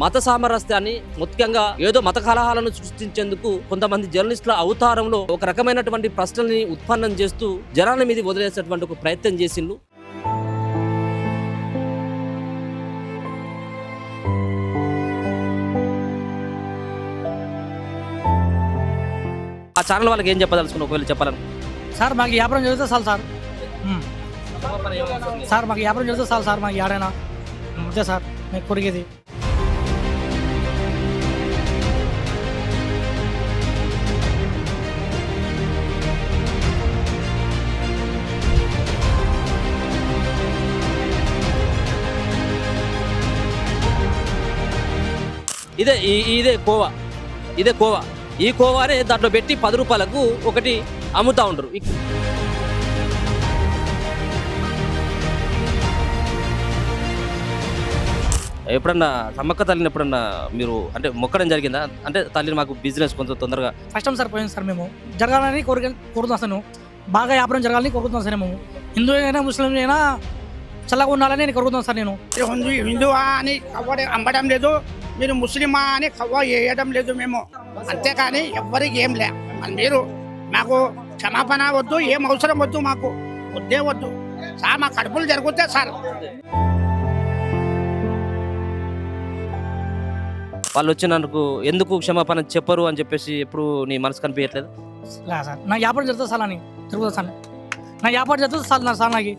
మత సామరస్యాన్ని ముఖ్యంగా ఏదో మత కలహాలను సృష్టించేందుకు కొంతమంది జర్నలిస్టుల అవతారంలో ఒక రకమైనటువంటి ప్రశ్నల్ని ఉత్పన్నం చేస్తూ జనాల మీద వదిలేసేటువంటి ఒక ప్రయత్నం చేసిండు. ఆ ఛానల్ వాళ్ళకి ఏం చెప్పదలుచుకున్నా ఒకవేళ చెప్పాలని? సార్ మాకు వ్యాపారం చదివితే చాలు సార్. సార్ మాకు వ్యాపారం చదివితే చాలు సార్. మాకు ఏడైనా అంతే సార్ మీకు కొరిగేది. ఇదే కోవా. ఈ కోవానే దాంట్లో పెట్టి 10 రూపాయలకు ఒకటి అమ్ముతా ఉంటారు. ఎప్పుడన్నా సమ్మక్క తల్లిని ఎప్పుడన్నా మీరు అంటే మొక్కడం జరిగిందా? అంటే తల్లిని మాకు బిజినెస్ కొంచెం తొందరగా ఫస్ట్ టైం సార్ పోయింది సార్. మేము జరగాలని కోరుతున్నాం సార్. బాగా వ్యాపారం జరగాలని కోరుకుంటున్నాం సార్. మేము హిందూ అయినా ముస్లిం అయినా చల్లగా ఉండాలని నేను కోరుకుంటున్నాను సార్. నేను హిందువా అని కవ్వ అమ్మడం లేదు, మీరు ముస్లిమా అని కవ్వ వేయడం లేదు మేము. అంతేకాని ఎవ్వరికి ఏం లే. మీరు మాకు క్షమాపణ వద్దు, ఏం అవసరం వద్దు, మాకు వద్దే వద్దు సార్. మా కడుపులు జరుగుతే సార్. వాళ్ళు వచ్చినందుకు ఎందుకు క్షమాపణ చెప్పరు అని చెప్పేసి ఎప్పుడు నీ మనసు కనిపించట్లేదు? సార్ నా వ్యాపారం జరుగుతుంది సార్ అని తిరుగుతుంది సార్. నా వ్యాపారం జరుగుతుంది సార్ సార్. నాకు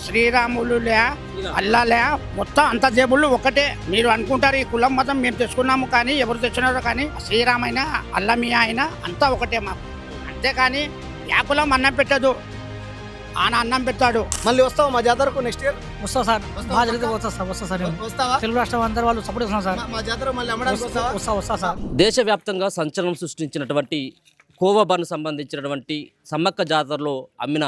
శ్రీరాములులే అల్లాలే మొత్తం అంత దేవుళ్ళు ఒకటే. మీరు అనుకుంటారు ఈ కులం మతం మేము తెచ్చుకున్నాము, కానీ ఎవరు తెచ్చున్నారో కానీ శ్రీరామైనా అల్లమియా అయినా అంతా ఒకటే మాకు. అంతేకాని యా కులం అన్నం పెట్టదు, ఆయన అన్నం పెడతాడు. మళ్ళీ వస్తావా మా జాతరకు నెక్స్ట్ ఇయర్? వస్తా సార్. బాగా జరిగితే వస్తా సార్. వస్తావా? తెలుగు రాష్ట్రం అందరూ వాళ్ళు సపోర్ట్ చేస్తున్నాం సార్. మా జాతర మళ్ళీ అమ్మడానికి వస్తావా? వస్తా సార్. దేశవ్యాప్తంగా సంచలనం సృష్టించినటువంటి కోవబాను సంబంధించినటువంటి సమ్మక్క జాతరలో అమ్మిన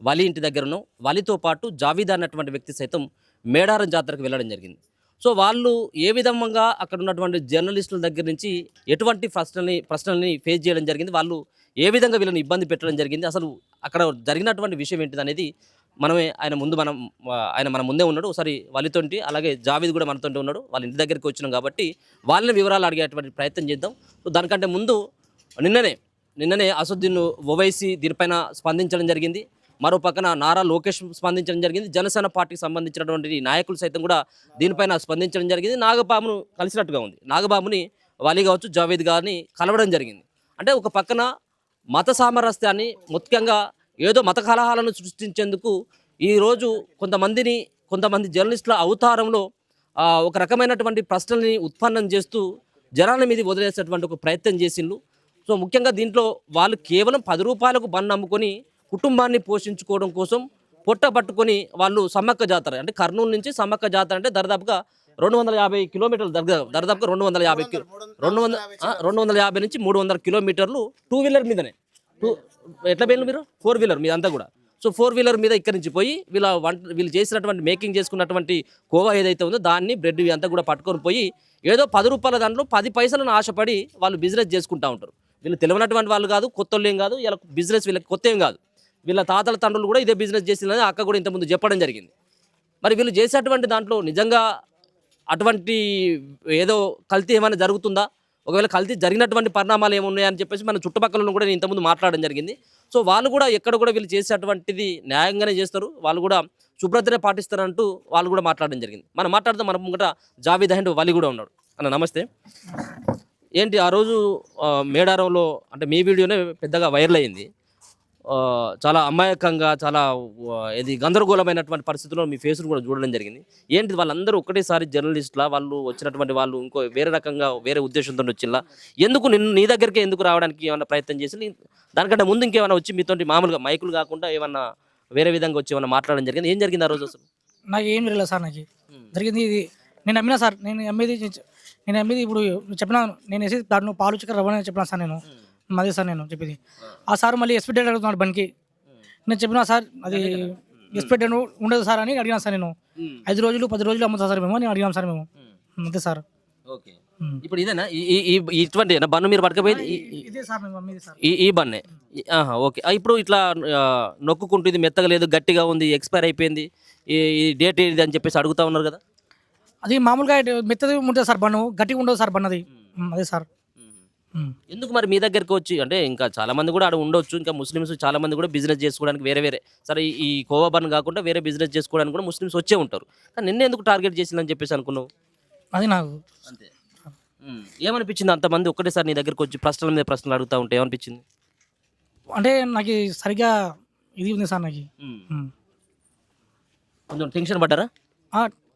వలి ఇంటి దగ్గరను వలితో పాటు జావీద్ అన్నటువంటి వ్యక్తి సైతం మేడారం జాతరకు వెళ్ళడం జరిగింది. సో వాళ్ళు ఏ విధంగా అక్కడ ఉన్నటువంటి జర్నలిస్టుల దగ్గర నుంచి ఎటువంటి ప్రశ్నల్ని ఫేస్ చేయడం జరిగింది, వాళ్ళు ఏ విధంగా వీళ్ళని ఇబ్బంది పెట్టడం జరిగింది, అసలు అక్కడ జరిగినటువంటి విషయం ఏంటిది అనేది ఆయన మన ముందే ఉన్నాడు. ఒకసారి వలితోటి అలాగే జావీద్ కూడా మనతో ఉన్నాడు. వాళ్ళ ఇంటి దగ్గరికి వచ్చినాం కాబట్టి వాళ్ళని వివరాలు అడిగేటువంటి ప్రయత్నం చేద్దాం. సో దానికంటే ముందు నిన్ననే అసదుద్దీన్ ఓవైసీ దీనిపైన స్పందించడం జరిగింది. మరో పక్కన నారా లోకేష్ స్పందించడం జరిగింది. జనసేన పార్టీకి సంబంధించినటువంటి నాయకులు సైతం కూడా దీనిపైన స్పందించడం జరిగింది. నాగబాబును కలిసినట్టుగా ఉంది. నాగబాబుని వలి కావచ్చు, జావీద్ గారిని కలవడం జరిగింది. అంటే ఒక పక్కన మత సామరస్యాన్ని ముఖ్యంగా ఏదో మత కలహాలను సృష్టించేందుకు ఈరోజు కొంతమంది జర్నలిస్టుల అవతారంలో ఒక రకమైనటువంటి ప్రశ్నల్ని ఉత్పన్నం చేస్తూ జనాల మీద వదిలేసేటువంటి ఒక ప్రయత్నం చేసిండ్రు. సో ముఖ్యంగా దీంట్లో వాళ్ళు కేవలం 10 రూపాయలకు బండి అమ్ముకొని కుటుంబాన్ని పోషించుకోవడం కోసం పొట్ట పట్టుకొని వాళ్ళు సమ్మక్క జాతర అంటే కర్నూలు నుంచి సమ్మక్క జాతర అంటే దాదాపుగా 250 కిలోమీటర్లు దాదాపుగా 250 నుంచి 300 కిలోమీటర్లు 2 వీలర్ మీదనే. ఎట్లా పోయిన మీరు? 4 వీలర్ మీద అంతా కూడా. సో 4 వీలర్ మీద ఇక్కడి నుంచి పోయి వీళ్ళు చేసినటువంటి మేకింగ్ చేసుకున్నటువంటి కోవా ఏదైతే ఉందో దాన్ని బ్రెడ్ అంతా కూడా పట్టుకొని పోయి ఏదో 10 రూపాయల దాంట్లో 10 పైసలను ఆశపడి వాళ్ళు బిజినెస్ చేసుకుంటూ ఉంటారు. వీళ్ళు తెలియనటువంటి వాళ్ళు కాదు, కొత్త వాళ్ళు ఏం కాదు, వీళ్ళ బిజినెస్ వీళ్ళకి కొత్త ఏం కాదు. వీళ్ళ తాతల తండ్రులు కూడా ఇదే బిజినెస్ చేసిందని అక్క కూడా ఇంతకుముందు చెప్పడం జరిగింది. మరి వీళ్ళు చేసేటువంటి దాంట్లో నిజంగా అటువంటి ఏదో కల్తీ ఏమైనా జరుగుతుందా, ఒకవేళ కల్తీ జరిగినటువంటి పరిణామాలు ఏమున్నాయని చెప్పేసి మన చుట్టుపక్కల కూడా నేను ఇంతకుముందు మాట్లాడడం జరిగింది. సో వాళ్ళు కూడా ఎక్కడ కూడా వీళ్ళు చేసేటువంటిది న్యాయంగానే చేస్తారు, వాళ్ళు కూడా శుభ్రతనే పాటిస్తారంటూ వాళ్ళు కూడా మాట్లాడడం జరిగింది. మనం మాట్లాడితే మన ముంగట జావీద్ అండ్ వలి కూడా ఉన్నాడు. అన్న నమస్తే. ఏంటి ఆ రోజు మేడారంలో అంటే మీ వీడియోనే పెద్దగా వైరల్ అయింది. చాలా అమాయకంగా చాలా ఇది గందరగోళమైనటువంటి పరిస్థితుల్లో మీ ఫేస్ను కూడా చూడడం జరిగింది. ఏంటి వాళ్ళందరూ ఒకటేసారి జర్నలిస్టులా వాళ్ళు వచ్చినటువంటి వాళ్ళు ఇంకో వేరే రకంగా వేరే ఉద్దేశంతో వచ్చిల్లా? ఎందుకు నీ దగ్గరికి ఎందుకు రావడానికి ఏమైనా ప్రయత్నం చేసి దానికంటే ముందు ఇంకేమైనా వచ్చి మీతో మామూలుగా మైకులు కాకుండా ఏమన్నా వేరే విధంగా వచ్చి ఏమన్నా మాట్లాడడం జరిగింది? ఏం జరిగింది ఆ రోజు అసలు? నాకు ఏం తెలియదు సార్. నాకు జరిగింది ఇది నేను అమ్మినా సార్. నేను అమ్మేది ఇప్పుడు చెప్పినా నేను వేసి దాంట్లో పాలు చికెన్ రవ్వని చెప్పినా సార్. నేను అదే సార్ నేను చెప్పింది. ఆ సార్ మళ్ళీ ఎస్పీ డేట్ అడుగుతున్నాడు బండికి. నేను చెప్పినా సార్ అది ఎస్పీ డేట్ ఉండదు సార్ అని అడిగినా సార్. నేను 5 రోజులు 10 రోజులు అమ్ముతా సార్ మేము అని అడిగాం సార్ మేము. అంతే సార్. ఓకే. ఇప్పుడు ఇదేనా ఇటువంటి బన్ను మీరు పట్టుకపోయింది ఇదే సార్ మేము అమ్మేది సార్. ఈ బన్నే. ఆహా! ఓకే. ఇప్పుడు ఇట్లా నొక్కుకుంటూ ఇది మెత్తగా లేదు, గట్టిగా ఉంది, ఎక్స్‌పైర్ అయిపోయింది. ఈ డేట్ ఏది అని చెప్పేసి అడుగుతా ఉన్నారు కదా! అది మామూలుగా మెత్తది ఉంటుంది సార్ బన్ను, గట్టిగా ఉండదు సార్ బన్నది. అదే సార్. ఎందుకు మరి మీ దగ్గరికి వచ్చి అంటే ఇంకా చాలా మంది కూడా ఆడ ఉండొచ్చు. ఇంకా ముస్లిమ్స్ చాలా మంది కూడా బిజినెస్ చేసుకోవడానికి వేరే వేరే సరే ఈ కోవా బన్ కాకుండా వేరే బిజినెస్ చేసుకోవడానికి కూడా ముస్లిమ్స్ వచ్చే ఉంటారు. కానీ నిన్ను ఎందుకు టార్గెట్ చేసిందని చెప్పేసి అనుకున్నావు? అది నాకు అంతే. ఏమనిపించింది అంతమంది ఒక్కటేసారి నీ దగ్గరికి వచ్చి ప్రశ్నల మీద ప్రశ్నలు అడుగుతా ఉంటే ఏమనిపించింది? అంటే నాకు సరిగ్గా ఇది ఉంది సార్ నాకు. కొంచెం టెన్షన్ పడ్డారా?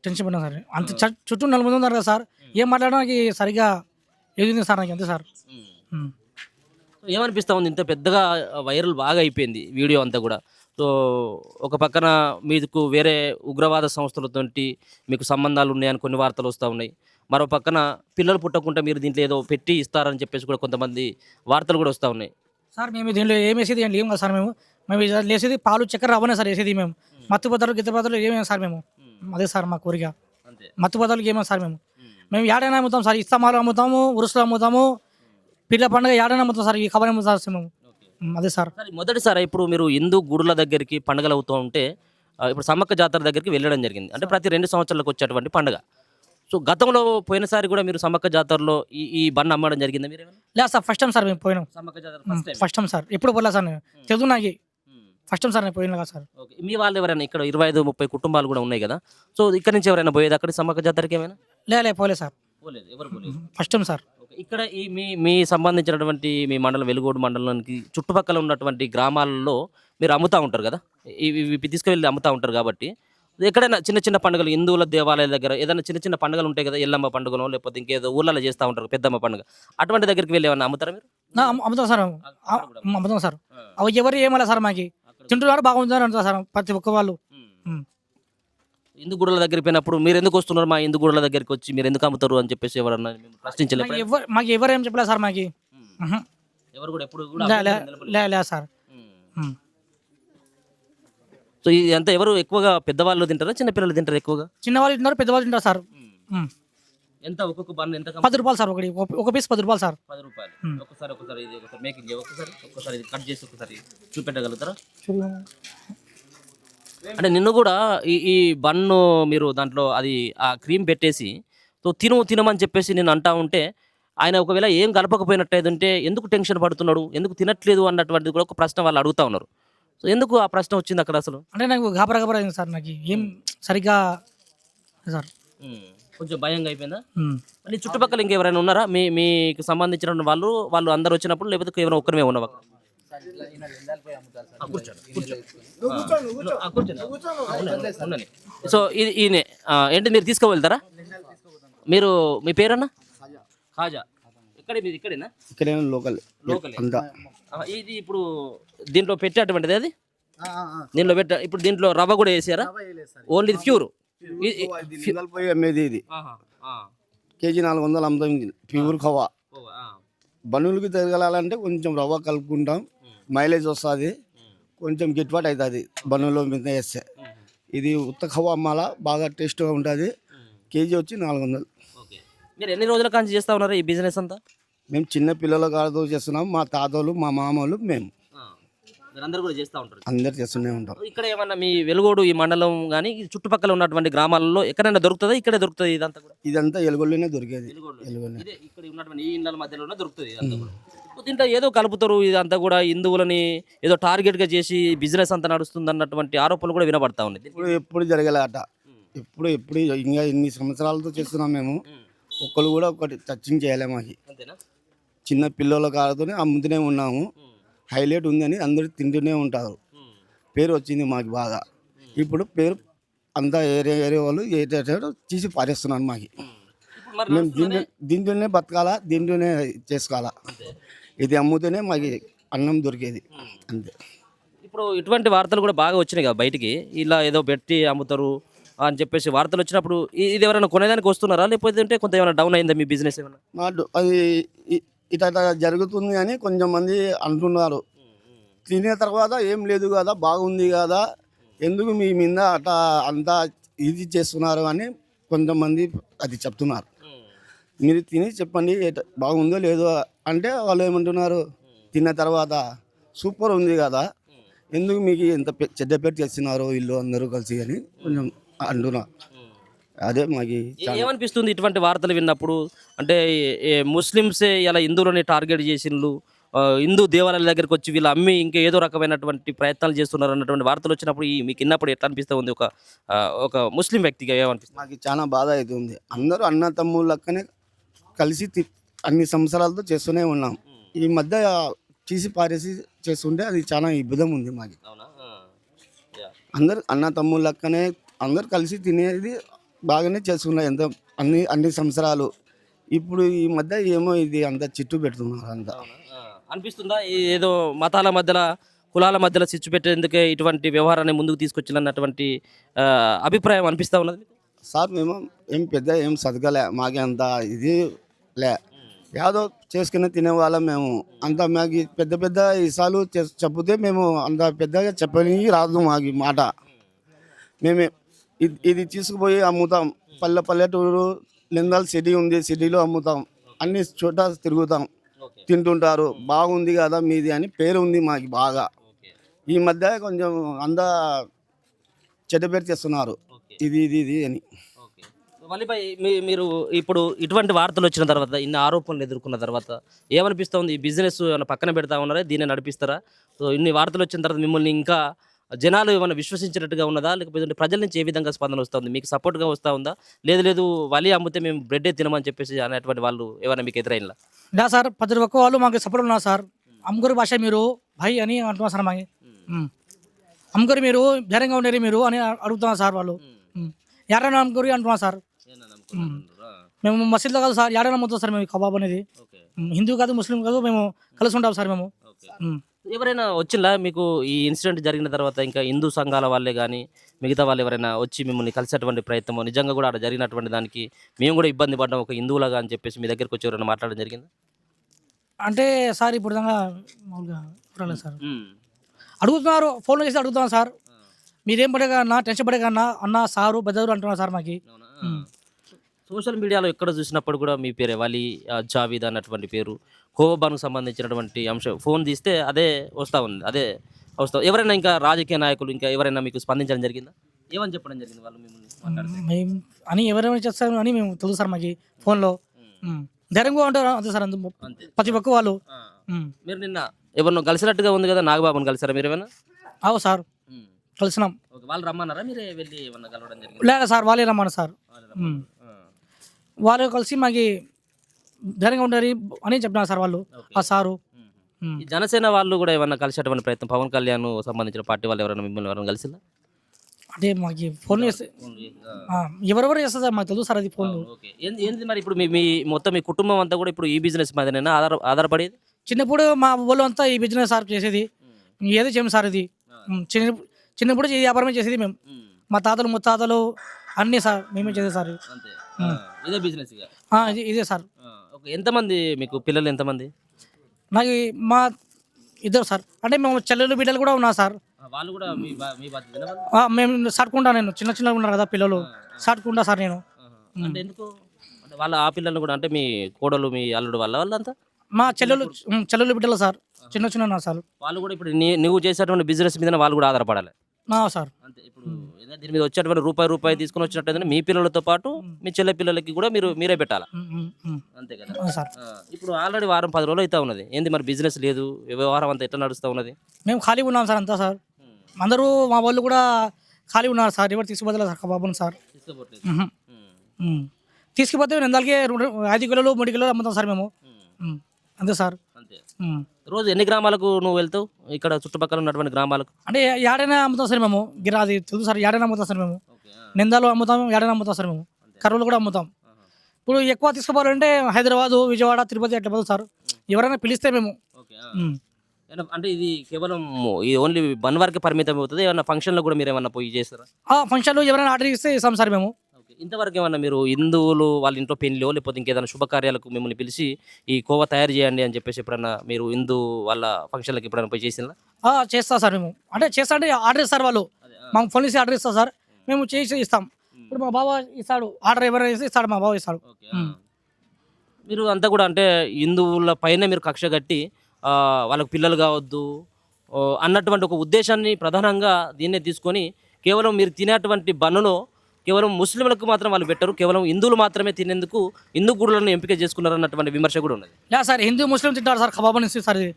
టెన్షన్ పడినా సార్. అంత చుట్టూ 4 మంది ఉన్నారు కదా సార్. ఏం మాట్లాడడానికి సరిగ్గా ఏది ఉంది సార్ నాకు అంతే సార్. ఏమనిపిస్తా ఉంది ఇంత పెద్దగా వైరల్ బాగా అయిపోయింది వీడియో అంతా కూడా. సో ఒక పక్కన మీకు వేరే ఉగ్రవాద సంస్థలతోటి మీకు సంబంధాలు ఉన్నాయని కొన్ని వార్తలు వస్తూ ఉన్నాయి. మరో పక్కన పిల్లలు పుట్టకుండా మీరు దీంట్లో ఏదో పెట్టి ఇస్తారని చెప్పేసి కూడా కొంతమంది వార్తలు కూడా వస్తూ ఉన్నాయి. సార్ మేము దీంట్లో ఏం వేసేది ఏం లేము కదా సార్. మేము వేసేది పాలు చక్కెర రవ్వనే సార్ వేసేది మేము. మత్తు పదార్థాలు గిత్త పదార్థాలు ఏమేమి సార్ మేము. అదే సార్ మా కోరిక. అంతే. మత్తు పదార్థాలు ఏమేమి సార్ మేము ఏడైనా అమ్ముతాం సార్. ఇస్తమాలు అమ్ముతాము, ఉరుసులు అమ్ముతాము, పిల్ల పండుగ ఏడైనా అమ్ముతాం సార్. ఈ కబర్ అమ్ముతాం సార్ మేము. అదే సార్. మొదటిసారి ఇప్పుడు మీరు హిందూ గుడుల దగ్గరికి పండుగలు అవుతూ ఉంటే ఇప్పుడు సమ్మక్క జాతర దగ్గరికి వెళ్ళడం జరిగింది. అంటే ప్రతి 2 సంవత్సరాలకు వచ్చేటువంటి పండుగ. సో గతంలో పోయినసారి కూడా మీరు సమ్మక్క జాతరలో ఈ బండి అమ్మడం జరిగిందా మీరు? లేదు సార్, ఫస్ట్ టైం సార్ మేము పోయినాం. సమ్మక్క జాతర ఫస్ట్ టైం సార్. ఎప్పుడు పోలే సార్ నేను. తెలుగు నాకు ఫస్ట్ టైం సార్ నేను పోయినా కదా సార్. ఓకే. మీ వాళ్ళు ఎవరైనా ఇక్కడ 25-30 కుటుంబాలు కూడా ఉన్నాయి కదా. సో ఇక్కడ నుంచి ఎవరైనా పోయేది అక్కడ సమ్మక్క జాతరకి ఏమైనా? పోలే సార్. పోలేదు, ఎవరు పోలేదు. First time sir. ఇక్కడ ఈ మీ సంబంధించినటువంటి మీ మండలం వెలుగోడు మండలానికి చుట్టుపక్కల ఉన్నటువంటి గ్రామాలలో మీరు అమ్ముతూ ఉంటారు కదా, ఇవి తీసుకువెళ్ళి అమ్ముతూ ఉంటారు కాబట్టి ఎక్కడైనా చిన్న చిన్న పండుగలు హిందువుల దేవాలయాల దగ్గర ఏదైనా చిన్న చిన్న పండుగలు ఉంటాయి కదా, ఎల్లమ్మ పండుగలో లేకపోతే ఇంకేదో ఊళ్ళలో చేస్తూ ఉంటారు పెద్దమ్మ పండుగ, అటువంటి దగ్గరికి వెళ్ళి ఏమన్నా అమ్ముతారా మీరు? అమ్ముతాం సార్. అమ్ముతాం సార్. అవి ఎవరు ఏమన్నా సార్ మాకు తింటున్నారు బాగుంటున్నారు అంటారు సార్ ప్రతి ఒక్క వాళ్ళు. హిందూ గుడుల దగ్గరికి పోయినప్పుడు మీరు ఎందుకు వస్తున్నారు మా హిందూ గుడుల దగ్గరికి వచ్చి మీరు ఎందుకు అమ్ముతారు అని చెప్పేసి ఎవరన్నా ప్రశ్నించలేదు? మాకు ఎవరు ఏం చెప్పలేదు సార్. మాకు ఎవరు కూడా ఎప్పుడు కూడా లేదు సార్. సో ఇది అంతా ఎవరు ఎక్కువగా పెద్దవాళ్ళు తింటారా చిన్నపిల్లలు తింటారా ఎక్కువగా? చిన్నవాళ్ళు తింటారు, పెద్దవాళ్ళు తింటారు సార్. ఎంత ఒక్కొక్క బన్ ఎంత? 10 రూపాయలు సార్. ఒక పీస్ 10 రూపాయలు సార్. 10 రూపాయలు. ఒకసారి ఇది ఒకసారి మేకింగ్ ఒకసారి ఇది కట్ చేసి ఒకసారి చూపెట్టగలుగుతారా? అంటే నిన్ను కూడా ఈ బన్ను మీరు దాంట్లో అది ఆ క్రీమ్ పెట్టేసి సో తినమని చెప్పేసి నేను అంటా ఉంటే ఆయన ఒకవేళ ఏం కలపకపోయినట్టయితే ఎందుకు టెన్షన్ పడుతున్నాడు, ఎందుకు తినట్లేదు అన్నటువంటిది కూడా ఒక ప్రశ్న వాళ్ళు అడుగుతా ఉన్నారు. సో ఎందుకు ఆ ప్రశ్న వచ్చింది అక్కడ అసలు? అంటే నాకు గాబరా అయింది సార్. నాకు ఏం సరిగ్గా సార్ కొంచెం భయంగా అయిపోయిందా? మళ్ళీ చుట్టుపక్కల ఇంకెవరైనా ఉన్నారా మీకు సంబంధించిన వాళ్ళు అందరు వచ్చినప్పుడు, లేకపోతే కేవలం ఒక్కరిమే ఉన్నావా? సో ఇది ఈయనే ఏంటి మీరు తీసుకువెళ్తారా? మీరు మీ పేరన్నా? ఖాజా. ఎక్కడ మీరు? ఇక్కడేనా? ఇక్కడే లోకల్ అంతా. ఇది ఇప్పుడు దీంట్లో పెట్టేటువంటిది అది దీంట్లో ఇప్పుడు దీంట్లో రవ్వ కూడా వేసారా? ఓన్లీ ప్యూర్ పోయి అమ్మేది ఇది కేజీ 400 అమ్ముతాం. ప్యూర్ ఖవా. బనులకి తిరగలాలంటే కొంచెం రవ్వ కలుపుకుంటాం, మైలేజ్ వస్తుంది, కొంచెం గిట్టుబాటు అవుతుంది బనులో మీద వేస్తే. ఇది ఉత్త ఖవా అమ్మాలా, బాగా టేస్ట్గా ఉంటుంది. కేజీ వచ్చి 400. మీరు ఎన్ని రోజుల కాంచి చేస్తా ఉన్నారు ఈ బిజినెస్ అంతా? మేము చిన్న పిల్లల కాదు చేస్తున్నాం, మా తాతలు మా మామలు మేము అందరూ కూడా చేస్తూ ఉంటారు. అందరు చేస్తూనే ఉంటాం. ఇక్కడ ఏమన్నా మీ వెలుగోడు ఈ మండలం కానీ చుట్టుపక్కల ఉన్నటువంటి గ్రామాలలో ఎక్కడైనా దొరుకుతుందా? ఇక్కడే దొరుకుతుంది ఇదంతా కూడా? ఇదంతా ఎలుగొల్లోనే దొరికేది. ఇక్కడ ఉన్నటువంటి ఈ ఇళ్ళ మధ్యలోనే దొరుకుతుంది ఇదంతా కూడా. దీంట్లో ఏదో కలుపుతారు, ఇదంతా కూడా హిందువులని ఏదో టార్గెట్గా చేసి బిజినెస్ అంతా నడుస్తుంది అన్నటువంటి ఆరోపణలు కూడా వినబడతా ఉన్నాయి. ఎప్పుడు జరగలే అట. ఎప్పుడు ఇంకా ఇన్ని సంవత్సరాలతో చేస్తున్నాం మేము. ఒక్కరు కూడా ఒకటి టచింగ్ చేయలే. మాకి చిన్న పిల్లల కాడుతూనే అమ్ముతూనే ఉన్నాము. హైలైట్ ఉందని అందరూ తింటూనే ఉంటారు. పేరు వచ్చింది మాకు బాగా. ఇప్పుడు పేరు అంతా ఏరియా వాళ్ళు ఏటో తీసి పారేస్తున్నాను మాకు. మేము దీంట్లోనే బతకాలా, దీంట్లోనే చేసుకోవాలా. ఇది అమ్ముతూనే మాకు అన్నం దొరికేది అంతే. ఇప్పుడు ఇటువంటి వార్తలు కూడా బాగా వచ్చినాయి కదా బయటికి, ఇలా ఏదో పెట్టి అమ్ముతారు అని చెప్పేసి వార్తలు వచ్చినప్పుడు ఇది ఎవరైనా కొనేదానికి వస్తున్నారా, లేకపోతే కొంత ఏమైనా డౌన్ అయిందా మీ బిజినెస్ ఏమైనా? అది ఇట్లా జరుగుతుంది అని కొంచెం మంది అంటున్నారు. తినే తర్వాత ఏం లేదు కదా, బాగుంది కదా, ఎందుకు మీ మీద అట్లా అంతా ఇది చేస్తున్నారు అని కొంతమంది అది చెప్తున్నారు. మీరు తిని చెప్పండి బాగుందో లేదో అంటే వాళ్ళు ఏమంటున్నారు, తిన్న తర్వాత సూపర్ ఉంది కదా, ఎందుకు మీకు ఎంత చెడ్డ పేరు చేస్తున్నారు వీళ్ళు అందరూ కలిసి అని కొంచెం అంటున్నా. అదే మాకు ఏమనిపిస్తుంది ఇటువంటి వార్తలు విన్నప్పుడు? అంటే ముస్లిమ్సే ఇలా హిందువులని టార్గెట్ చేసిండ్రు, హిందూ దేవాలయాల దగ్గరికి వచ్చి వీళ్ళు అమ్మి ఇంకా ఏదో రకమైనటువంటి ప్రయత్నాలు చేస్తున్నారు అన్నటువంటి వార్తలు వచ్చినప్పుడు మీకు విన్నప్పుడు ఎట్లా అనిపిస్తూ ఉంది? ఒక ముస్లిం వ్యక్తిగా ఏమనిపిస్తుంది? మాకు చాలా బాధ అవుతుంది. అందరూ అన్న తమ్ముళ్ళ లెక్కనే కలిసి అన్ని సంవత్సరాలతో చేస్తూనే ఉన్నాం. ఈ మధ్య తీసి పారేసి చేస్తుంటే అది చాలా ఇబ్బంది ఉంది మాకు. అవునా? అందరు అన్న తమ్ముళ్ళ లెక్కనే అందరు కలిసి తినేది బాగానే చేస్తున్నారు ఎంత అన్ని సంవత్సరాలు. ఇప్పుడు ఈ మధ్య ఏమో ఇది అంత చిట్టు పెడుతున్నారు అంతా. అనిపిస్తుందా ఏదో మతాల మధ్యలో కులాల మధ్యలో చిచ్చు పెట్టేందుకే ఇటువంటి వ్యవహారాన్ని ముందుకు తీసుకొచ్చినటువంటి అభిప్రాయం అనిపిస్తూ ఉన్నది మీకు? సార్ మేము ఏం చదవలే, మాకు అంత ఇది లే, యాదో చేసుకుని తినేవాళ్ళం మేము. అంత మాకు పెద్ద పెద్ద ఇసాలు చెప్తే మేము అంత పెద్దగా చెప్పని రాదు మాకు మాట. మేము ఇది తీసుకుపోయి అమ్ముతాం. పల్లెటూరు లిందాల్ సిటీ ఉంది, సిటీలో అమ్ముతాం. అన్ని చోట తిరుగుతాం, తింటుంటారు. బాగుంది కదా మీది అని పేరు ఉంది మాకు బాగా. ఈ మధ్య కొంచెం అంతా చెడ్డ పేరు చేస్తున్నారు, ఇది అని. వలీభాయ్, మీరు ఇప్పుడు ఇటువంటి వార్తలు వచ్చిన తర్వాత, ఇన్ని ఆరోపణలు ఎదుర్కొన్న తర్వాత ఏమనిపిస్తుంది? ఈ బిజినెస్ ఏమైనా పక్కన పెడతా ఉన్నారా, దీన్ని నడిపిస్తారా? సో ఇన్ని వార్తలు వచ్చిన తర్వాత మిమ్మల్ని ఇంకా జనాలు ఏమైనా విశ్వసించినట్టుగా ఉన్నదా, లేకపోతే ప్రజల నుంచి ఏ విధంగా స్పందన వస్తుంది? మీకు సపోర్ట్గా వస్తూ ఉందా? లేదు వలి అమ్మితే మేము బ్రెడ్డే తినమని చెప్పేసి అనేటువంటి వాళ్ళు ఏమైనా మీకు ఎదురైనా? దా సార్, ప్రతి ఒక్క వాళ్ళు మాకు సపోర్ట్ ఉన్నారు సార్. అమ్ముగురి భాష మీరు భయ్ అని అంటున్నారు సార్. మాకు అమ్ముగురి మీరు ధైర్యంగా ఉండేది మీరు అని అడుగుతున్నారు సార్ వాళ్ళు. యాడైనా అమ్ముగురి అంటున్నారు సార్. మేము మసీద్లో కాదు సార్, యాడైనా అమ్ముతాం సార్ మేము కబాబ్ అనేది. హిందూ కాదు ముస్లిం కాదు, మేము కలిసి ఉంటాం సార్ మేము. ఎవరైనా వచ్చిందా మీకు ఈ ఇన్సిడెంట్ జరిగిన తర్వాత? ఇంకా హిందూ సంఘాల వాళ్ళే కానీ మిగతా వాళ్ళు ఎవరైనా వచ్చి మిమ్మల్ని కలిసేటువంటి ప్రయత్నం, నిజంగా కూడా అక్కడ జరిగినటువంటి దానికి మేము కూడా ఇబ్బంది పడ్డాం ఒక హిందువులాగా అని చెప్పేసి మీ దగ్గరికి వచ్చి ఎవరైనా మాట్లాడడం జరిగిందా? అంటే సార్ ఇప్పుడు మామూలుగా రాలేదు సార్. అడుగుతున్నారు, ఫోన్లో చేసి అడుగుతున్నాను సార్, మీరేం పడేగా అన్న, టెన్షన్ పడేగా అన్న సారు బెదరు అంటున్నారు సార్ మాకు. సోషల్ మీడియాలో ఎక్కడ చూసినప్పుడు కూడా మీ పేరే వలి, జావీద్ అన్నటువంటి పేరు, కోబాను సంబంధించినటువంటి అంశం ఫోన్ తీస్తే అదే వస్తూ ఉంది, అదే వస్తా. ఎవరైనా ఇంకా రాజకీయ నాయకులు ఇంకా ఎవరైనా మీకు స్పందించడం జరిగిందా? ఏమని చెప్పడం జరిగింది వాళ్ళు మిమ్మల్ని? మేము అని ఎవరైనా చేస్తారు అని మేము తెలుసు సార్ మాకు ఫోన్లో. ధైర్యంగా ఉంటారు అంతే సార్, ప్రతి ఒక్క వాళ్ళు. మీరు నిన్న ఎవరినో కలిసినట్టుగా ఉంది కదా, నాగబాబుని కలిసారా మీరు ఏమైనా? అవు సార్, కలిసినాం. వాళ్ళు రమ్మన్నారా, మీరే వెళ్ళి ఏమన్నా కలవడం జరిగింది? లేదా సార్, వాళ్ళే రమ్మన్నారు సార్. వాళ్ళు కలిసి మాకు ధైర్యంగా ఉండాలి అని చెప్పినారు సార్ వాళ్ళు, ఆ సారు. ఈ జనసేన వాళ్ళు కూడా ఏమన్నా కలిసేటువంటి ప్రయత్నం, పవన్ కళ్యాణ్ సంబంధించిన పార్టీ వాళ్ళు ఎవరైనా మిమ్మల్ని ఎవరైనా కలిసిందా? అంటే మాకు ఫోన్ చేస్తే ఎవరెవరు చేస్తారు సార్, మాకు తెలుసు సార్ అది ఫోన్. ఏంది మరి ఇప్పుడు మీ మొత్తం మీ కుటుంబం అంతా కూడా ఇప్పుడు ఈ బిజినెస్ మీదనైనా ఆధారపడేది? చిన్నప్పుడు మా వాళ్ళు అంతా ఈ బిజినెస్ సార్ చేసేది, ఏదో చేయము సార్ ఇది. చిన్నప్పుడు ఈ వ్యాపారమే చేసేది మేము, మా తాతలు ముత్తాతలు అన్నీ సార్ మేమే చేసేది సార్. ఇదే బిజినెస్ ఇదే సార్. ఎంతమంది మీకు పిల్లలు, ఎంతమంది? నాకు మా ఇద్దరు సార్, అంటే మేము చెల్లెలు బిడ్డలు కూడా ఉన్నారు సార్. వాళ్ళు కూడా మేము సాటుకుంటా, నేను చిన్న ఉన్నారు కదా పిల్లలు, సాటుకుంటా సార్ నేను. అంటే ఎందుకు? అంటే వాళ్ళ ఆ పిల్లలు కూడా, అంటే మీ కోడలు మీ అల్లుడు వాళ్ళంతా మా చెల్లెలు బిడ్డలు సార్, చిన్న ఉన్నారు సార్. వాళ్ళు కూడా ఇప్పుడు నువ్వు చేసేటువంటి బిజినెస్ మీద వాళ్ళు కూడా ఆధారపడాలి సార్. అంతే. ఇప్పుడు దీని మీద వచ్చేటువంటి రూపాయి తీసుకుని వచ్చినట్టు మీ పిల్లలతో పాటు మీ చెల్లె పిల్లలకి కూడా మీరే పెట్టాలి, అంతే కదా సార్. ఇప్పుడు ఆల్రెడీ వారం 10 రోజులు అయితే ఉన్నది, ఏంది మరి బిజినెస్ లేదు, వ్యవహారం అంతా ఎట్లా నడుస్తూ ఉన్నది? మేము ఖాళీ ఉన్నాం సార్ అంతా సార్. అందరూ మా వాళ్ళు కూడా ఖాళీ ఉన్నారు సార్, ఎవరు తీసుకుపోతే సార్ బాబుని సార్. తీసుకుపోతే నెలకి 5 కిలోలు 3 కిలోలు అమ్ముతాం సార్ మేము, అంతే సార్. రోజు ఎన్ని గ్రామాలకు నువ్వు వెళ్తావు ఇక్కడ చుట్టుపక్కల ఉన్నటువంటి గ్రామాలకు? అంటే ఏడైనా అమ్ముతాం సార్ మేము, గిరాది తెలుసు సార్, ఏడైనా అమ్ముతాం సార్ మేము. నిందాలు అమ్ముతాం, ఏడైనా అమ్ముతాం సార్ మేము, కర్రూలు కూడా అమ్ముతాం. ఇప్పుడు ఎక్కువ తీసుకుపోవాలంటే హైదరాబాదు, విజయవాడ, తిరుపతి అట్లా పోదు సార్, ఎవరైనా పిలిస్తే మేము. అంటే ఇది కేవలం ఇది ఓన్లీ వన్ వరకే పరిమితం అవుతుంది, ఏమన్నా ఫంక్షన్లో కూడా మీరు ఏమన్నా పోయి చేస్తారా? ఫంక్షన్లో ఎవరైనా ఆర్డర్ ఇస్తే ఇస్తాం సార్ మేము. ఇంతవరకు ఏమన్నా మీరు హిందువులు వాళ్ళ ఇంట్లో పెళ్లిలో లేకపోతే ఇంకేదైనా శుభకార్యాలకు మిమ్మల్ని పిలిచి ఈ కోవా తయారు చేయండి అని చెప్పేసి ఎప్పుడన్నా మీరు హిందూ వాళ్ళ ఫంక్షన్లకు ఎప్పుడైనా పోయి చేసిందా? చేస్తా సార్ మేము, అంటే చేస్తా అంటే ఆర్డర్ ఇస్తారు వాళ్ళు, మాకు ఫోన్ చేసి ఆర్డర్ ఇస్తారు సార్, మేము చేసి ఇస్తాం. ఇప్పుడు మా బావ ఇస్తాడు ఆర్డర్, ఎవరైనా ఇస్తాడు మా బావ ఇస్తాడు. మీరు అంతా కూడా అంటే హిందువుల పైన మీరు కక్ష కట్టి వాళ్ళకు పిల్లలు కావద్దు అన్నటువంటి ఒక ఉద్దేశాన్ని ప్రధానంగా దీన్నే తీసుకొని కేవలం మీరు తినేటువంటి బన్నులో కేవలం ముస్లింలకు మాత్రం వాళ్ళు పెట్టరు, కేవలం హిందువులు మాత్రమే తినేందుకు హిందూ గుడులను ఎంపిక చేసుకున్నారు అన్నటువంటి విమర్శ కూడా ఉన్నది. లేదు సార్, హిందూ ముస్లిం తింటారు సార్ కబాబ్ అనేసి సార్ ఇది.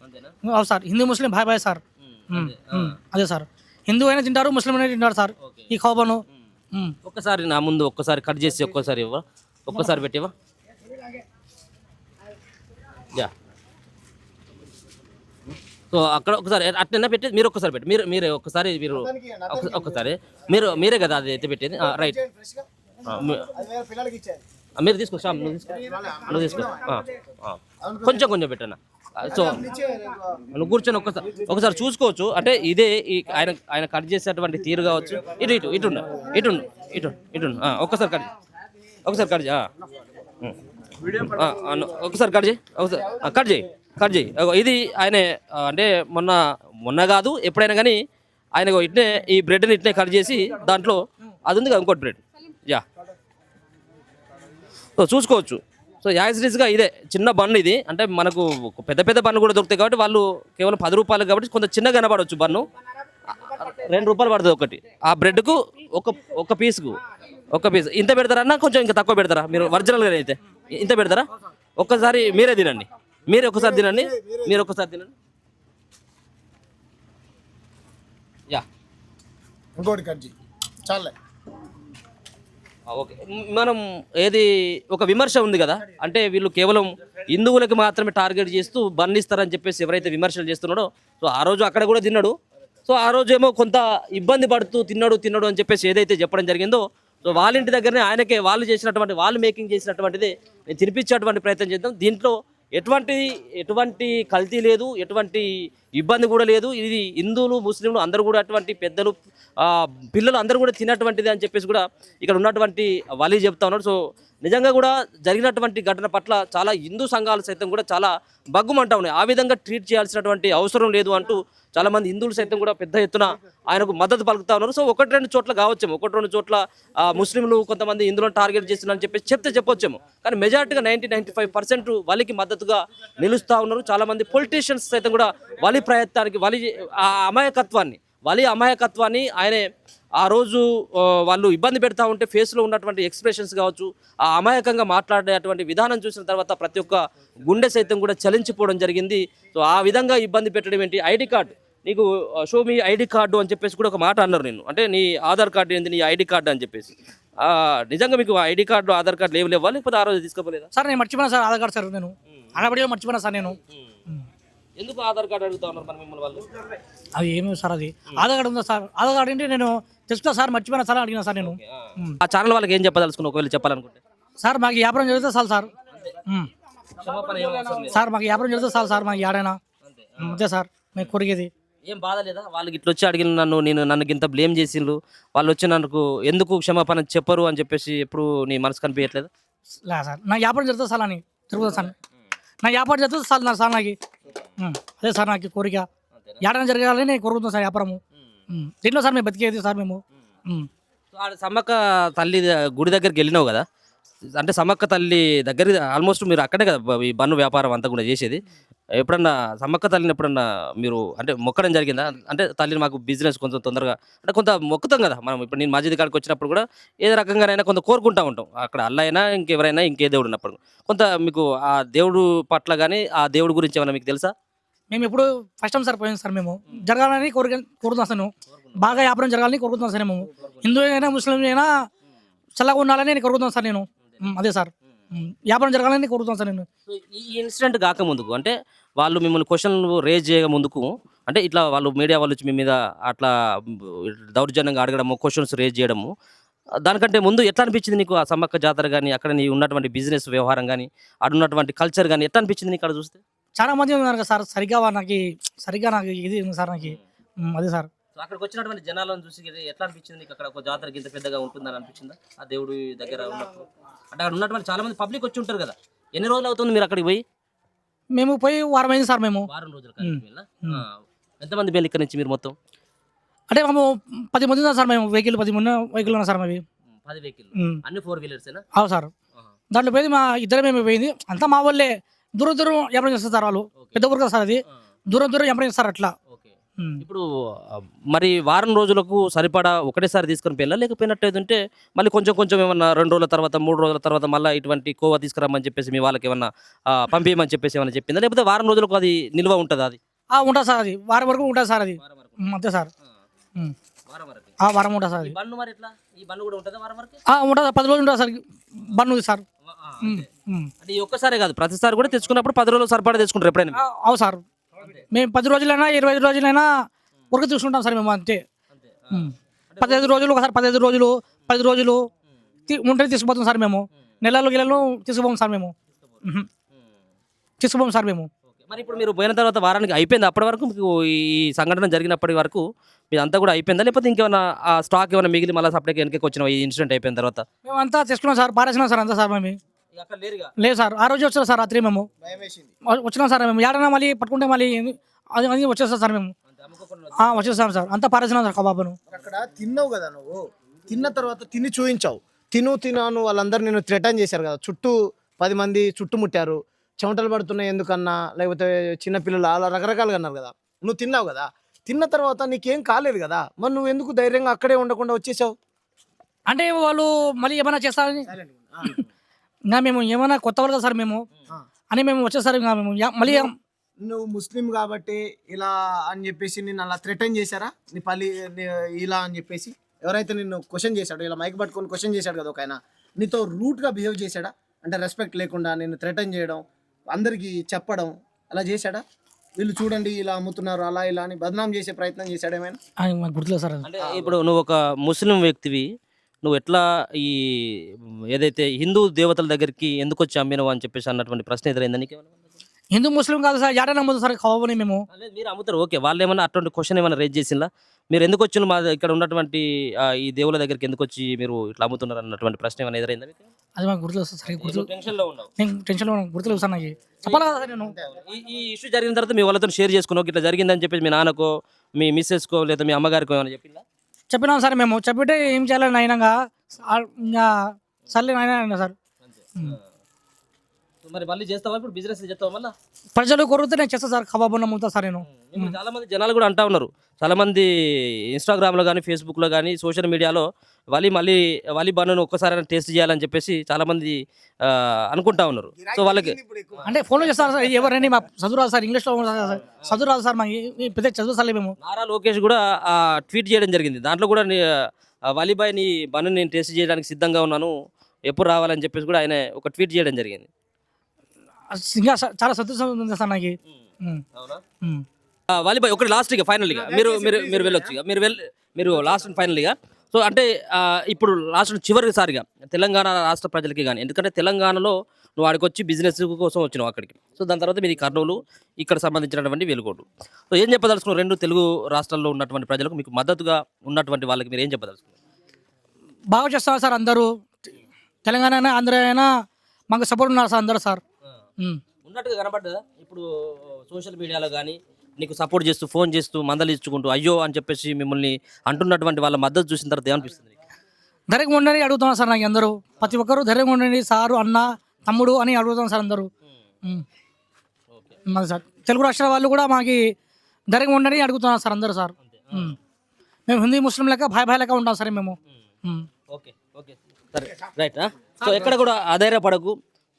అవును సార్, హిందూ ముస్లిం బాయ్ బాయ్ సార్. అదే సార్, హిందూ అయినా తింటారు, ముస్లిం అయినా తింటారు సార్ ఈ కబాబ్ను. ఒక్కసారి నా ముందు ఒక్కసారి కట్ చేసి ఒక్కసారి ఇవ్వ, ఒక్కసారి పెట్టివా. యా, సో అక్కడ ఒకసారి అట్లనే పెట్టి మీరు ఒక్కసారి పెట్టి మీరే ఒక్కసారి మీరు ఒక్కసారి మీరే కదా అది అయితే పెట్టేది. రైట్, పిల్లలకి ఇచ్చారు. మీరు తీసుకో శ్యామ్, నువ్వు తీసుకో కొంచెం కొంచెం పెట్టన్నా. సో నువ్వు కూర్చొని ఒకసారి చూసుకోవచ్చు. అంటే ఇదే ఆయన కట్ చేసేటువంటి తీరు కావచ్చు. ఇటు ఇటు ఇటు ఇటు ఇటు ఇటు ఒక్కసారి కట్ ఒకసారి కట్ చేయి, ఒకసారి కట్ చేయి. ఇది ఆయన అంటే మొన్న కాదు ఎప్పుడైనా కానీ ఆయన ఇట్నే ఈ బ్రెడ్ని ఇట్నే కట్ చేసి దాంట్లో అది ఉంది కదా ఇంకోటి బ్రెడ్. యా, సో చూసుకోవచ్చు. సో యాజిటీస్గా ఇదే చిన్న బన్ను ఇది. అంటే మనకు పెద్ద పెద్ద బన్ను కూడా దొరుకుతాయి కాబట్టి వాళ్ళు కేవలం 10 రూపాయలు కాబట్టి కొంత చిన్నగా కనబడవచ్చు. బన్ను 2 రూపాయలు పడుతుంది ఒకటి. ఆ బ్రెడ్కు ఒక పీస్కు ఒక పీస్. ఇంత పెడతారా అన్న, కొంచెం ఇంకా తక్కువ పెడతారా మీరు ఒరిజినల్గా అయితే? ఇంత పెడతారా? ఒక్కసారి మీరే తినండి, మీరు ఒకసారి తినండి. యా, ఇంకోటి కట్ చేయి చాలే. ఓకే, మనం ఏది ఒక విమర్శ ఉంది కదా, అంటే వీళ్ళు కేవలం హిందువులకు మాత్రమే టార్గెట్ చేస్తూ బంధిస్తారని చెప్పేసి ఎవరైతే విమర్శలు చేస్తున్నాడో, సో ఆ రోజు అక్కడ కూడా తిన్నాడు. సో ఆ రోజు ఏమో కొంత ఇబ్బంది పడుతూ తిన్నాడు అని చెప్పేసి ఏదైతే చెప్పడం జరిగిందో, సో వాళ్ళ ఇంటి దగ్గరనే ఆయనకే వాళ్ళు మేకింగ్ చేసినటువంటిది నేను తినిపించేటువంటి ప్రయత్నం చేద్దాం. దీంట్లో ఎటువంటి కల్తీ లేదు, ఎటువంటి ఇబ్బంది కూడా లేదు. ఇది హిందువులు ముస్లింలు అందరూ కూడా అటువంటి పెద్దలు పిల్లలు అందరూ కూడా తినటువంటిది అని చెప్పేసి కూడా ఇక్కడ ఉన్నటువంటి వలీ చెప్తా ఉన్నారు. సో నిజంగా కూడా జరిగినటువంటి ఘటన పట్ల చాలా హిందూ సంఘాలు సైతం కూడా చాలా బగ్గుమంటా ఉన్నాయి. ఆ విధంగా ట్రీట్ చేయాల్సినటువంటి అవసరం లేదు అంటూ చాలామంది హిందువులు సైతం కూడా పెద్ద ఎత్తున ఆయనకు మద్దతు పలుకుతా ఉన్నారు. సో 1-2 చోట్ల కావచ్చేమో, 1-2 చోట్ల ముస్లింలు కొంతమంది హిందువులను టార్గెట్ చేస్తున్నారని చెప్పి చెప్పొచ్చేమో, కానీ మెజార్టీగా 90-95% వాళ్ళకి మద్దతుగా నిలుస్తూ ఉన్నారు. చాలామంది పొలిటీషియన్స్ సైతం కూడా వాళ్ళ ప్రయత్నానికి వాళ్ళ అమాయకత్వాన్ని ఆయనే ఆ రోజు వాళ్ళు ఇబ్బంది పెడతా ఉంటే ఫేస్లో ఉన్నటువంటి ఎక్స్ప్రెషన్స్ కావచ్చు, ఆ అమాయకంగా మాట్లాడేటువంటి విధానం చూసిన తర్వాత ప్రతి ఒక్క గుండె సైతం కూడా చలించిపోవడం జరిగింది. సో ఆ విధంగా ఇబ్బంది పెట్టడం ఏంటి, ఐడి కార్డు నీకు షో మీ ఐడి కార్డు అని చెప్పేసి కూడా ఒక మాట అన్నారు. నేను అంటే నీ ఆధార్ కార్డు ఏంది, నీ ఐడి కార్డు అని చెప్పేసి. నిజంగా మీకు ఐడి కార్డు ఆధార్ కార్డు లేవా, లేకపోతే ఆ రోజు తీసుకోలేదా? సార్ నేను మర్చిపోయినా సార్ ఆధార్ కార్డు సార్, నేను ఆడబడి మర్చిపోయినా సార్ నేను. ఎందుకు ఆధార్ కార్డు అడుగుతా ఉన్నారు మరి మిమ్మల్ని వాళ్ళు? అది ఏమి సార్, అది ఆధార్ కార్డు ఉందా సార్? ఆధార్ కార్డు ఏంటి నేను తెలుసుకున్నా సార్, మర్చిపోయినా సార్ అడిగినా సార్ నేను. ఆ ఛానల్ వాళ్ళకి ఏం చెప్పదలుచుకున్నా ఒకవేళ చెప్పాలనుకుంటే? సార్ మాకు వ్యాపారం జరిగితే చాలు సార్. సార్ మాకు వ్యాపారం జరిగితే చాలు సార్, మాకు ఏడైనా అంతే సార్ మేము కొరిగేది. ఏం బాధ లేదా? వాళ్ళకి ఇట్లా వచ్చి అడిగిన నన్ను ఇంత బ్లేమ్ చేసిండ్రు, వాళ్ళు వచ్చి నాకు ఎందుకు క్షమాపణ చెప్పరు అని చెప్పేసి ఎప్పుడు నీ మనసు కనిపించట్లేదు? లే సార్, నా వ్యాపారం జరుగుతుంది సార్ అని తిరుగుతుంది సార్, నా వ్యాపారం జరుగుతుంది సార్ సార్ నాకు. అదే సార్ నాకు కోరిక, ఏడైనా జరగాలని నేను కోరుకుంటున్నాను సార్ వ్యాపారము. దీంట్లో సార్ మేము బతికేది సార్ మేము. సమ్మక్క తల్లి గుడి దగ్గరికి వెళ్ళినావు కదా, అంటే సమ్మక్క తల్లి దగ్గర ఆల్మోస్ట్ మీరు అక్కడే కదా ఈ బన్ను వ్యాపారం అంతా కూడా చేసేది. ఎప్పుడన్నా సమ్మక్క తల్లిని ఎప్పుడన్నా మీరు అంటే మొక్కడం జరిగిందా? అంటే తల్లిని మాకు బిజినెస్ కొంచెం తొందరగా అంటే కొంత మొక్కుతాం కదా మనం. ఇప్పుడు నేను మస్జిద్ కాడికి వచ్చినప్పుడు కూడా ఏదో రకంగానైనా కొంత కోరుకుంటూ ఉంటాం, అక్కడ అల్లా అయినా ఇంకెవరైనా ఇంకే దేవుడు ఉన్నప్పుడు కొంత మీకు ఆ దేవుడు పట్ల కానీ ఆ దేవుడి గురించి ఏమైనా మీకు తెలుసా? మేము ఎప్పుడు ఫస్ట్ టైం సార్ పోయింది సార్, మేము జరగాలని కోరుకుంటున్నాం సార్, బాగా వ్యాపారం జరగాలని కోరుకుంటున్నాం సార్. మేము హిందూ అయినా ముస్లిం అయినా చల్లగా ఉండాలని నేను కోరుకుంటున్నాను సార్ నేను. అదే సార్, వ్యాపారం జరగాలని కోరుకుంటున్నాను సార్ నేను. ఈ ఇన్సిడెంట్ కాకముందుకు అంటే వాళ్ళు మిమ్మల్ని క్వశ్చన్లు రేజ్ చేయక ముందుకు అంటే ఇట్లా వాళ్ళు మీడియా వాళ్ళు వచ్చి మీ మీద అట్లా దౌర్జన్యంగా అడగడము, క్వశ్చన్స్ రేజ్ చేయడము, దానికంటే ముందు ఎట్లా అనిపించింది నీకు? ఆ సమ్మక్క జాతర కానీ అక్కడ నీ ఉన్నటువంటి బిజినెస్ వ్యవహారం కానీ ఆడున్నటువంటి కల్చర్ కానీ ఎట్లా అనిపించింది నీకు అక్కడ చూస్తే? చాలా మంది ఉన్నారు కదా సార్, సరిగ్గా నాకు ఇది ఉంది సార్ నాకు. అదే సార్, అక్కడికి వచ్చినటువంటి జనాలను చూసి ఎట్లా అనిపించింది నీకు? అక్కడ ఒక జాతరకి ఇంత పెద్దగా ఉంటుందని అనిపించిందా ఆ దేవుడి దగ్గర ఉన్నప్పుడు? అంటే అక్కడ ఉన్నటువంటి చాలా మంది పబ్లిక్ వచ్చి ఉంటారు కదా, ఎన్ని రోజులు అవుతుంది మీరు అక్కడికి పోయి? మేము పోయి వారం అయింది సార్. మేము వారం రోజులు. ఎంతమంది పోయి ఇక్కడ నుంచి మీరు మొత్తం? అంటే మేము 10 మంది ఉన్నాం సార్, మేము వెహికల్ 10 మంది వెహికల్ ఉన్నాం సార్. అవి 10 వెహికల్ అన్ని 4 వీలర్స్? అవును సార్. దాంట్లో పోయింది మా ఇద్దరమే పోయింది, అంతా మా వాళ్ళే. దూరం దూరం వ్యాపారం చేస్తారు సార్ వాళ్ళు, పెద్ద ఊరు కదా సార్ అది, దూరం దూరం వ్యాపారం చేస్తారు అట్లా. ఇప్పుడు మరి వారం రోజులకు సరిపడా ఒకటేసారి తీసుకొని వెళ్ళా, లేకపోయినట్టు ఉంటే మళ్ళీ కొంచెం కొంచెం ఏమన్నా 2 రోజుల తర్వాత 3 రోజుల తర్వాత మళ్ళీ ఇటువంటి కోవా తీసుకురమ్మని చెప్పేసి మీ వాళ్ళకి ఏమన్నా పంపించమని చెప్పేసి ఏమన్నా చెప్పిందా, లేకపోతే వారం రోజులకు అది నిల్వ ఉంటుందా? అది ఉంటుంది సార్, అది వారం వరకు ఉంటుంది సార్, అది అంతే సార్. వారం ఉంటుంది సార్, అది బన్ను మరి ఎట్లా? ఈ బన్ను కూడా ఉంటుందా వారం వరకు? ఉంటుంది, 10 రోజులు ఉంటుంది సార్ బన్ను సార్. అంటే ఈ ఒక్కసారే కాదు, ప్రతిసారి కూడా తెచ్చుకున్నప్పుడు 10 రోజులు సరిపడా తెచ్చుకుంటారు ఎప్పుడైనా? అవు సార్, మేము 10 రోజులైనా 25 రోజులైనా వరకు తీసుకుంటాం సార్ మేము, అంతే. 15 రోజులు ఒకసారి, 15 రోజులు 10 రోజులు ఉంటే తీసుకుపోతాం సార్ మేము. నెలలు గిలలు తీసుకుపోం సార్ మేము, తీసుకుపోం సార్ మేము. మరి ఇప్పుడు మీరు పోయిన తర్వాత వారానికి అయిపోయింది అప్పటి వరకు మీకు ఈ సంఘటన జరిగినప్పటి వరకు మీరు అంతా కూడా అయిపోయిందా, లేకపోతే ఇంకేమైనా ఆ స్టాక్ ఏమైనా మిగిలి మళ్ళీ సపరేట్గా వెనక్కి వచ్చిన ఈ ఇన్సిడెంట్ అయిపోయిన తర్వాత? మేము అంతా తీసుకున్నాం సార్, పారేసినాం సార్ అంతా సార్. మేము లేదు సార్, ఆ రోజు వచ్చాం సార్ రాత్రి మేము వచ్చినాం సార్. మేము ఏడన్నా మళ్ళీ పట్టుకుంటే మళ్ళీ అది అది వచ్చేస్తాం సార్ మేము, వచ్చేస్తాం సార్, అంతా పారేసినాం సార్ కబాబును. అక్కడ తిన్నావు కదా నువ్వు, తిన్న తర్వాత తిని చూయించావు, తినాను వాళ్ళందరూ నేను థ్రెటన్ చేశారు కదా, చుట్టూ 10 మంది చుట్టుముట్టారు, చెమటలు పడుతున్నాయి ఎందుకన్నా, లేకపోతే చిన్నపిల్లలు అలా రకరకాలుగా అన్నారు కదా. నువ్వు తిన్నావు కదా, తిన్న తర్వాత నీకేం కాలేదు కదా, మరి నువ్వు ఎందుకు ధైర్యంగా అక్కడే ఉండకుండా వచ్చేసావు? అంటే వాళ్ళు మళ్ళీ ఏమైనా చేస్తారని, ఇంకా మేము ఏమైనా కొత్త వాళ్ళు కదా సార్ మేము అని మేము వచ్చేసారు. ఇంకా మేము మళ్ళీ నువ్వు ముస్లిం కాబట్టి ఇలా అని చెప్పేసి నిన్ను అలా థ్రెటన్ చేశారా, నీ పల్లి ఇలా అని చెప్పేసి ఎవరైతే నిన్ను క్వశ్చన్ చేశాడో, ఇలా మైక్ పట్టుకొని క్వశ్చన్ చేశాడు కదా ఒక ఆయన, నీతో రూట్గా బిహేవ్ చేశాడా? అంటే రెస్పెక్ట్ లేకుండా నిన్ను థ్రెటన్ చేయడం, అందరికీ చెప్పడం అలా చేశాడా? వీళ్ళు చూడండి ఇలా అమ్ముతున్నారు అలా ఇలా అని బదనాం చేసే ప్రయత్నం చేశాడు ఏమైనా? మాకు గుర్తులేదు సార్. అంటే ఇప్పుడు నువ్వు ఒక ముస్లిం వ్యక్తివి, నువ్వు ఎట్లా ఈ ఏదైతే హిందూ దేవతల దగ్గరికి ఎందుకు వచ్చి అమ్మినవు అని చెప్పేసి అన్నటువంటి ప్రశ్న ఎదురైందా నీకు? హిందూ ముస్లిం కాదు సార్, ఏడైనా అమ్ముతుంది సార్ కబాబుని మేము. మీరు అమ్ముతారు ఓకే, వాళ్ళు ఏమన్నా అటువంటి క్వశ్చన్ ఏమైనా రేజ్ చేసిందా? మీరు ఎందుకు వచ్చి మా ఇక్కడ ఉన్నటువంటి ఈ దేవుల దగ్గరికి ఎందుకు వచ్చి మీరు ఇట్లా అమ్ముతున్నారు అన్నటువంటి ప్రశ్న ఏమైనా ఎదురైందా మీకు? అది మాకు గుర్తులేదు సార్, సరిగ్గా గుర్తు, టెన్షన్లో ఉన్నావు? నేను టెన్షన్లో గుర్తులేదు సార్, నాకు చెప్పాలి కదా సార్. నేను ఈ ఇష్యూ జరిగిన తర్వాత మీ వాళ్ళతో షేర్ చేసుకున్నావు, ఇట్లా జరిగిందని చెప్పేసి మీ నాన్నకో మీ మిస్సెస్కో లేదా మీ అమ్మగారికో ఏమైనా చెప్పిందా? చెప్పినాం సార్ మేము, చెప్పితే ఏం చేయాలని అయినాక ఇంకా సర్లే అయినా సార్. మరి మళ్ళీ చేస్తావా ఇప్పుడు బిజినెస్ చేస్తావా మళ్ళీ? ప్రజలు కొరిగితే నేను చేస్తాను సార్, కబాబు నమ్ముతా సార్ నేను. చాలా మంది జనాలు కూడా అంటా ఉన్నారు, చాలా మంది ఇన్స్టాగ్రామ్లో కానీ ఫేస్బుక్లో కానీ సోషల్ మీడియాలో వలి బన్నును ఒక్కసారి టేస్ట్ చేయాలని చెప్పేసి చాలా మంది అనుకుంటా ఉన్నారు. సో వాళ్ళకి అంటే ఫోన్లో చేస్తారు సార్, ఎవరైనా మా చదువు రాదు సార్, ఇంగ్లీష్లో చదువు రాదు సార్, మా పెద్ద చదువు సార్ మేము. నారా లోకేష్ కూడా ట్వీట్ చేయడం జరిగింది, దాంట్లో కూడా వలీబాయ్ నీ బన్ను నేను టేస్ట్ చేయడానికి సిద్ధంగా ఉన్నాను, ఎప్పుడు రావాలని చెప్పేసి కూడా ఆయన ఒక ట్వీట్ చేయడం జరిగింది. ఇంకా చాలా సంతోషం ఉంది సార్ నాకు. వాలీబాయ్ ఒకటి లాస్ట్గా ఫైనల్గా మీరు మీరు మీరు వెళ్ళొచ్చు ఇక, మీరు లాస్ట్ ఫైనల్గా. సో అంటే ఇప్పుడు లాస్ట్ చివరిసారిగా తెలంగాణ రాష్ట్ర ప్రజలకి కానీ, ఎందుకంటే తెలంగాణలో నువ్వు ఆడికి వచ్చి బిజినెస్ కోసం వచ్చినావు అక్కడికి, సో దాని తర్వాత మీది కర్నూలు, ఇక్కడ సంబంధించినటువంటి వెలుగోడు. సో ఏం చెప్పదలుచుకున్నారు 2 తెలుగు రాష్ట్రాల్లో ఉన్నటువంటి ప్రజలకు, మీకు మద్దతుగా ఉన్నటువంటి వాళ్ళకి మీరు ఏం చెప్పదలుచుకున్నారు? బాగా చేస్తున్నారు సార్ అందరూ, తెలంగాణ అయినా ఆంధ్ర అయినా మాకు సపోర్ట్ ఉన్నారు సార్ అందరూ సార్. ఉన్నట్టుగా కనపడ్డదా ఇప్పుడు సోషల్ మీడియాలో కానీ నీకు సపోర్ట్ చేస్తూ ఫోన్ చేస్తూ మందలు ఇచ్చుకుంటూ అయ్యో అని చెప్పేసి మిమ్మల్ని అంటున్నటువంటి వాళ్ళ మద్దతు చూసిన తర్వాత ఏమనిపిస్తుంది? ధైర్యంగా ఉండండి అడుగుతున్నాను సార్, నాకు అందరూ ప్రతి ఒక్కరు ధైర్యంగా ఉండండి సారు, అన్న, తమ్ముడు అని అడుగుతాం సార్ అందరూ. మరి సార్ తెలుగు రాష్ట్రాల వాళ్ళు కూడా మాకు ధైర్యంగా ఉండండి అడుగుతున్నారు సార్ అందరూ సార్. మేము హిందూ ముస్లిం లెక్క భాయ్ లెక్క ఉంటాం సార్ మేము. ఓకే ఓకే సరే రైట్. సో ఎక్కడ కూడా ఆధైర్యపడకు,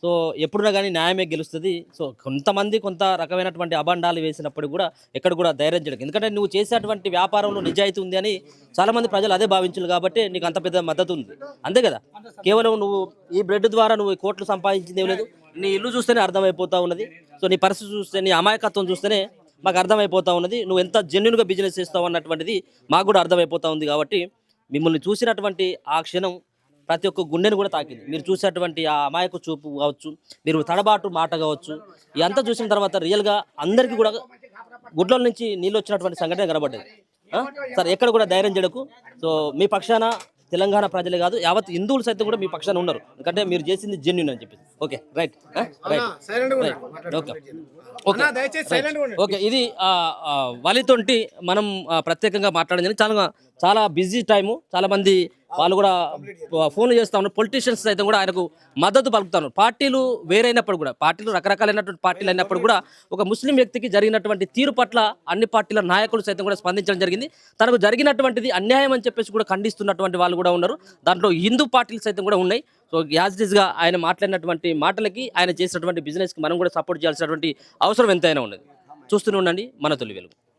సో ఎప్పుడున్నా కానీ న్యాయమే గెలుస్తుంది. సో కొంతమంది కొంత రకమైనటువంటి అబండాలు వేసినప్పుడు కూడా ఎక్కడ కూడా ధైర్యం చేయడం, ఎందుకంటే నువ్వు చేసేటువంటి వ్యాపారంలో నిజాయితీ ఉంది అని చాలామంది ప్రజలు అదే భావించారు కాబట్టి నీకు అంత పెద్ద మద్దతు ఉంది, అంతే కదా. కేవలం నువ్వు ఈ బ్రెడ్ ద్వారా నువ్వు కోట్లు సంపాదించింది ఏం లేదు, నీ ఇల్లు చూస్తేనే అర్థమైపోతూ ఉన్నది. సో నీ పరిస్థితి చూస్తే, నీ అమాయకత్వం చూస్తేనే మాకు అర్థమైపోతూ ఉన్నది, నువ్వు ఎంత జెన్యున్గా బిజినెస్ చేస్తావు అన్నటువంటిది మాకు కూడా అర్థమైపోతూ ఉంది. కాబట్టి మిమ్మల్ని చూసినటువంటి ఆ క్షణం ప్రతి ఒక్క గుండెను కూడా తాకింది. మీరు చూసేటువంటి ఆ అమాయక చూపు కావచ్చు, మీరు తడబాటు మాట కావచ్చు, ఇదంతా చూసిన తర్వాత రియల్గా అందరికీ కూడా గుడ్ల నుంచి నీళ్ళు వచ్చినటువంటి సంఘటన కనబడ్డది. సరే ఎక్కడ కూడా ధైర్యం చేయకు. సో మీ పక్షాన తెలంగాణ ప్రజలే కాదు యావత్ హిందువులు సైతం కూడా మీ పక్షాన ఉన్నారు, ఎందుకంటే మీరు చేసింది జెన్యూన్ అని చెప్పి. ఓకే రైట్ ఓకే ఇది వలితోటి మనం ప్రత్యేకంగా మాట్లాడిందని చాలా బిజీ టైము, చాలా మంది వాళ్ళు కూడా ఫోన్లు చేస్తా ఉన్నారు. పొలిటీషియన్స్ సైతం కూడా ఆయనకు మద్దతు పలుకుతారు. పార్టీలు వేరైనప్పుడు కూడా, పార్టీలు రకరకాలైనటువంటి పార్టీలు అయినప్పుడు కూడా ఒక ముస్లిం వ్యక్తికి జరిగినటువంటి తీరు పట్ల అన్ని పార్టీల నాయకులు సైతం కూడా స్పందించడం జరిగింది. తనకు జరిగినటువంటిది అన్యాయం అని చెప్పేసి కూడా ఖండిస్తున్నటువంటి వాళ్ళు కూడా ఉన్నారు. దాంట్లో హిందూ పార్టీలు సైతం కూడా ఉన్నాయి. సో యాజ్ ఇట్ గా ఆయన మాట్లాడినటువంటి మాటలకి, ఆయన చేసినటువంటి బిజినెస్కి మనం కూడా సపోర్ట్ చేయాల్సినటువంటి అవసరం ఎంతైనా ఉన్నది. చూస్తూనే ఉండండి మన తొలి వెలుగు.